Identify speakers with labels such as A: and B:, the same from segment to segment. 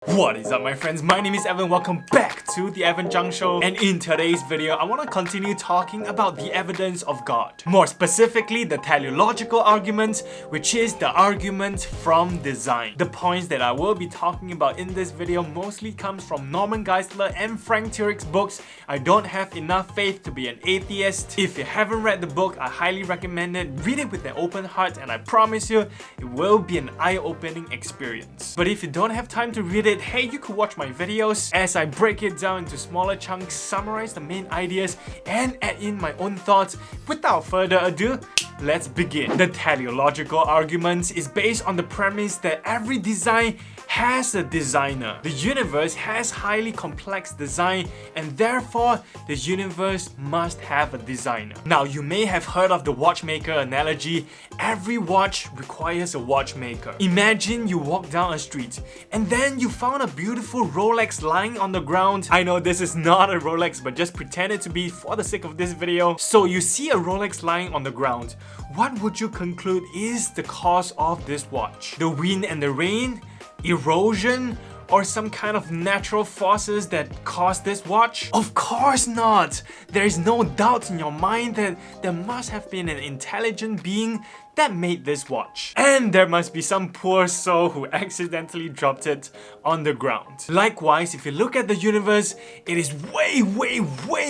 A: What is up, my friends? My name is Evan. Welcome back to the Evan Zhang Show. And in today's video, I want to continue talking about the evidence of God. More specifically, the teleological argument, which is the argument from design. The points that I will be talking about in this video mostly comes from Norman Geisler and Frank Turek's books. I don't have enough faith to be an atheist. If you haven't read the book, I highly recommend it. Read it with an open heart, and I promise you, it will be an eye-opening experience. But if you don't have time to read it, hey, you could watch my videos as I break it down into smaller chunks, summarize the main ideas, and add in my own thoughts. Without further ado, let's begin. The teleological argument is based on the premise that every design has a designer. The universe has highly complex design, and therefore the universe must have a designer. Now, you may have heard of the watchmaker analogy. Every watch requires a watchmaker. Imagine you walk down a street and then you found a beautiful Rolex lying on the ground. I know this is not a Rolex, but just pretend it to be for the sake of this video. So you see a Rolex lying on the ground. What would you conclude is the cause of this watch? The wind and the rain? Erosion? Or some kind of natural forces that caused this watch? Of course not! There is no doubt in your mind that there must have been an intelligent being that made this watch. And there must be some poor soul who accidentally dropped it on the ground. Likewise, if you look at the universe, it is way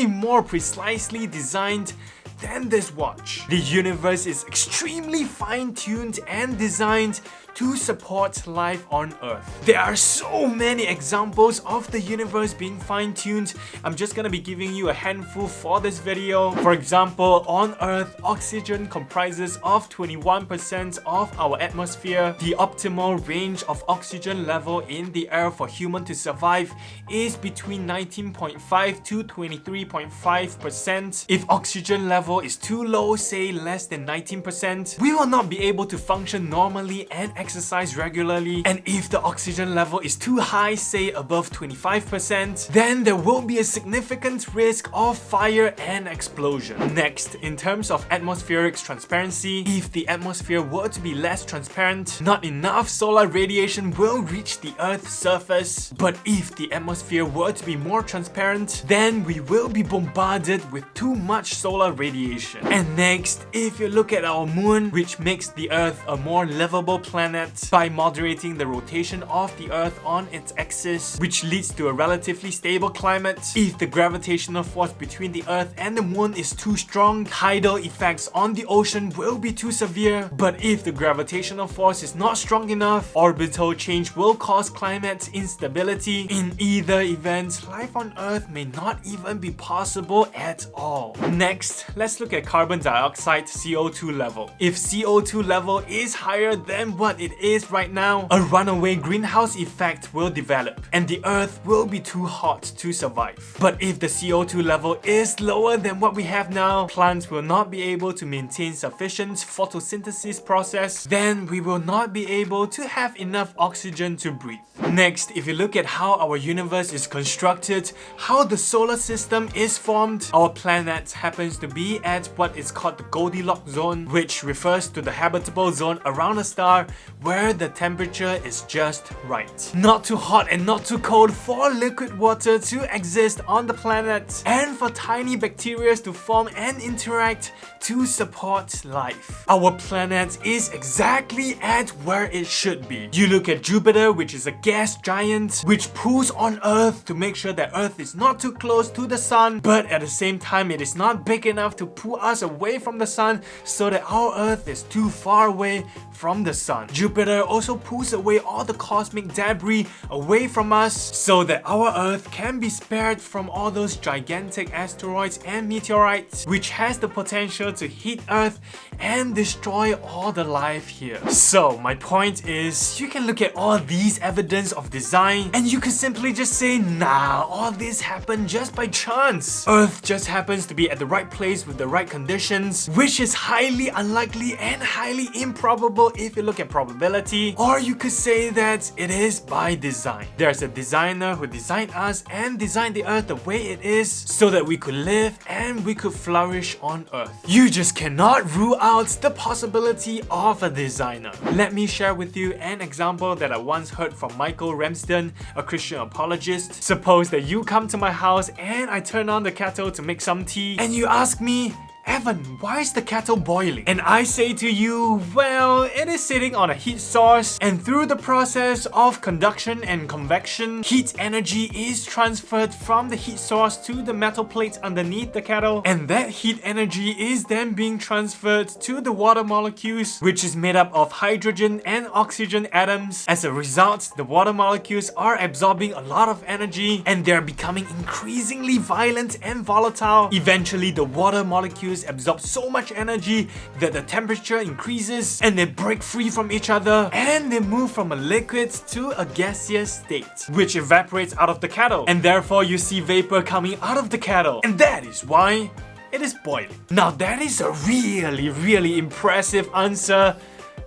A: more precisely designed than this watch. The universe is extremely fine-tuned and designed to support life on Earth. There are so many examples of the universe being fine-tuned. I'm just gonna be giving you a handful for this video. For example, on Earth, oxygen comprises of 21% of our atmosphere. The optimal range of oxygen level in the air for human to survive is between 19.5 to 23.5%. If oxygen level is too low, say less than 19%, we will not be able to function normally and exercise regularly. And if the oxygen level is too high, say above 25%, then there will be a significant risk of fire and explosion. Next, in terms of atmospheric transparency, if the atmosphere were to be less transparent, not enough solar radiation will reach the Earth's surface. But if the atmosphere were to be more transparent, then we will be bombarded with too much solar radiation. And next, if you look at our moon, which makes the Earth a more livable planet by moderating the rotation of the Earth on its axis, which leads to a relatively stable climate. If the gravitational force between the Earth and the moon is too strong, tidal effects on the ocean will be too severe. But if the gravitational force is not strong enough, orbital change will cause climate instability. In either event, life on Earth may not even be possible at all. Next, let's look at carbon dioxide CO2 level. If CO2 level is higher than what it is right now, a runaway greenhouse effect will develop and the Earth will be too hot to survive. But if the CO2 level is lower than what we have now, plants will not be able to maintain sufficient photosynthesis process, then we will not be able to have enough oxygen to breathe. Next, if you look at how our universe is constructed, how the solar system is formed, our planet happens to be at what is called the Goldilocks zone, which refers to the habitable zone around a star where the temperature is just right. Not too hot and not too cold for liquid water to exist on the planet, and for tiny bacteria to form and interact to support life. Our planet is exactly at where it should be. You look at Jupiter, which is a gas giant, which pulls on Earth to make sure that Earth is not too close to the sun, but at the same time it is not big enough to pull us away from the sun so that our Earth is too far away from the sun. Jupiter also pulls away all the cosmic debris away from us so that our Earth can be spared from all those gigantic asteroids and meteorites, which has the potential to hit Earth and destroy all the life here. So my point is, you can look at all these evidence of design and you can simply just say, nah, all this happened just by chance. Earth just happens to be at the right place with the right conditions, which is highly unlikely and highly improbable if you look at probability. Or you could say that it is by design. There's a designer who designed us and designed the earth the way it is so that we could live and we could flourish on earth. You just cannot rule out the possibility of a designer. Let me share with you an example that I once heard from Michael Ramsden, a Christian apologist. Suppose that you come to my house and I turn on the kettle to make some tea and you ask me, Evan, why is the kettle boiling? And I say to you, well, it is sitting on a heat source, and through the process of conduction and convection, heat energy is transferred from the heat source to the metal plates underneath the kettle, and that heat energy is then being transferred to the water molecules, which is made up of hydrogen and oxygen atoms. As a result, the water molecules are absorbing a lot of energy and they're becoming increasingly violent and volatile. Eventually, the water molecules absorb so much energy that the temperature increases and they break free from each other and they move from a liquid to a gaseous state, which evaporates out of the kettle, and therefore you see vapor coming out of the kettle, and that is why it is boiling. Now that is a really impressive answer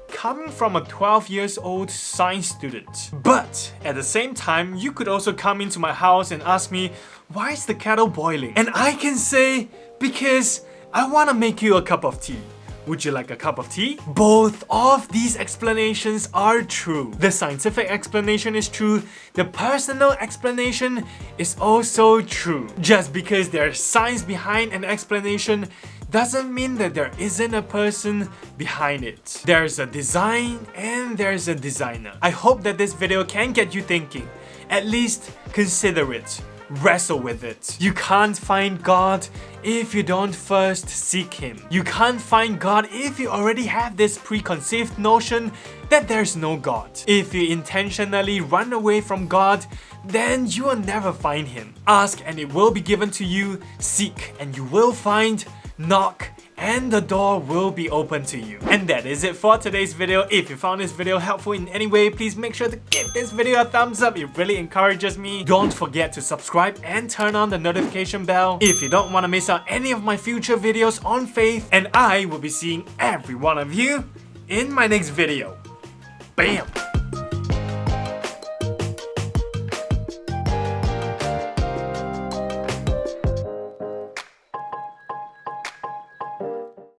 A: coming from a 12 years old science student. But at the same time, you could also come into my house and ask me, why is the kettle boiling? And I can say, because I want to make you a cup of tea. Would you like a cup of tea? Both of these explanations are true. The scientific explanation is true. The personal explanation is also true. Just because there's science behind an explanation doesn't mean that there isn't a person behind it. There's a design and there's a designer. I hope that this video can get you thinking. At least consider it. Wrestle with it. You can't find God if you don't first seek Him. You can't find God if you already have this preconceived notion that there's no God. If you intentionally run away from God, then you will never find Him. Ask and it will be given to you. Seek and you will find. Knock and the door will be open to you. And that is it for today's video. If you found this video helpful in any way, please make sure to give this video a thumbs up. It really encourages me. Don't forget to subscribe and turn on the notification bell if you don't want to miss out any of my future videos on faith. And I will be seeing every one of you in my next video. Bam!